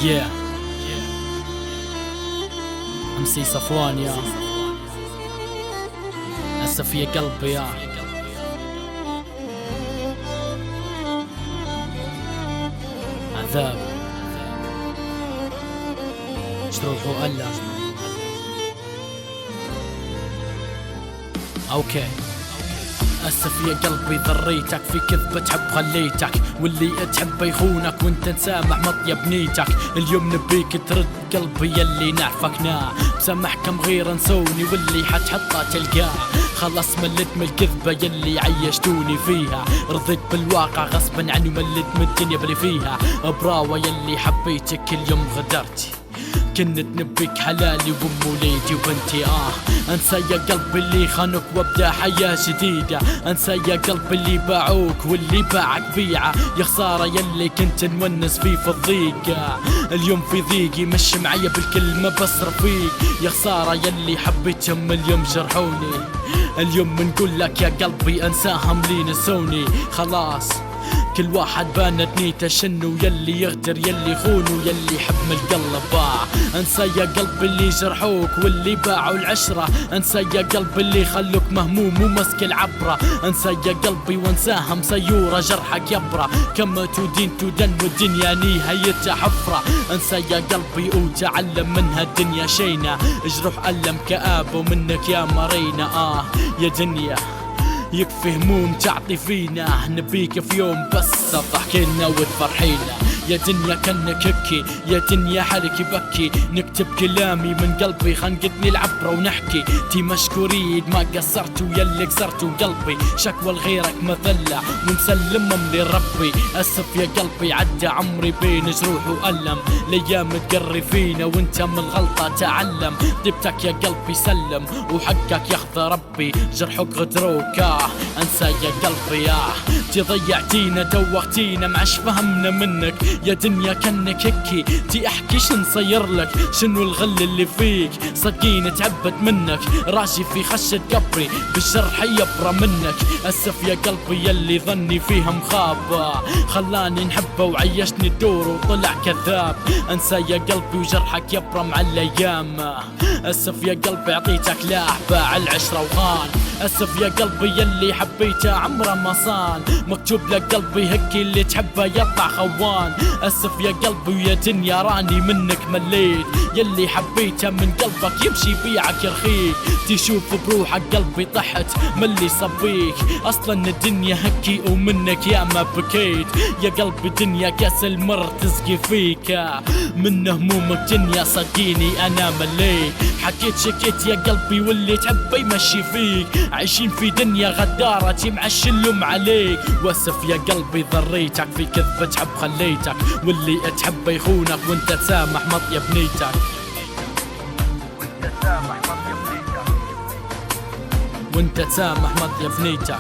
Yeah MC صفوان يا أسف يا قلبي يا عذاب جروح وألم. اوكي أسف يا قلبي ضريتك في كذبة تحب خليتك، واللي تحبه يخونك وانت تسامح مطيب نيتك. اليوم نبيك ترد قلبي يلي نعرفك ناع، بسامح كم غير نسوني واللي حتحطه تلقاه. خلص مليت من الكذبة يلي عيشتوني فيها، رضيت بالواقع غصبا عني ومليت من الدنيا بلي فيها. براوة يلي حبيتك اليوم غدرتي، كنت نبيك حلالي وموليدي وبنتي. انسى يا قلبي اللي خانوك وابدا حياة جديدة، انسى يا قلبي اللي باعوك واللي باعك بيعه. يا خسارة يلي كنت نونس فيه في الضيقة، اليوم في ضيقي مش معايا بالكلمة بصرف فيك. يا خسارة يلي حبيتهم اليوم جرحوني، اليوم بنقول لك يا قلبي انساهم لي نسوني. خلاص كل واحد بانت نيته شنو، يلي يغدر يلي يخونو يلي يحب من القلب باع. انسى يا قلبي اللي جرحوك واللي باعوا العشرة، انسى يا قلبي اللي خلوك مهموم ومسك العبرة. انسى يا قلبي وانساهم سيورة جرحك يبرى، كما تدين تدن والدنيا نهايتها حفرة. انسى يا قلبي وتعلم منها الدنيا شينا، اجرح ألم كآبة ومنك يا مرينا. يا دنيا يكفي هموم تعطي فينا، نبيك في يوم بس تضحكينا وتفرحينا. يا دنيا كنك هكي، يا دنيا حالك يبكي، نكتب كلامي من قلبي خنقتني العبرة ونحكي. تي مشكورين ما قصرتوا يلي كسرتوا قلبي، شكوى لغيرك مذلة ومسلمهم لربي. أسف يا قلبي عدى عمري بين جروح وألم، الأيام تقري فينا وانت من الغلطة تعلم. طيبتك يا قلبي سلم وحقك ياخذ ربي، جرحك غدروك انسى يا قلبي تي ضيعتينا دوختينا معش فهمنا منك. يا دنيا كنك هكي تي احكي شن صير لك، شنو الغل اللي فيك صدقيني تعبت منك. راشي في خشة قبري بالجرح يبرى منك. اسف يا قلبي يلي ظني فيها مخاب، خلاني نحبه وعيشني الدور وطلع كذاب. انسى يا قلبي وجرحك يبرى مع الايام. اسف يا قلبي اعطيتك لاح باع العشرة وخان. اسف يا قلبي يلي حبيته عمره ما صان، مكتوب لك قلبي هكي اللي تحبه يطلع خوان. اسف يا قلبي ويا دنيا راني منك مليت، يلي حبيته من قلبك يمشي بيعك يرخيك. تشوف بروحك قلبي طحت من اللي صبيك، اصلا الدنيا هكي ومنك يا ما بكيت. يا قلبي دنيا كاس المر تسقي فيك، من همومك دنيا صدقيني انا مليت. حكيت شكيت يا قلبي واللي تحبه يمشي فيك، عايشين في دنيا غدارة معشلهم عليك. واسف يا قلبي ضريتك في كذبة تحب خليتك، واللي تحبه يخونك وانت تسامح مطيب نيتك. وانت تسامح مطيب نيتك.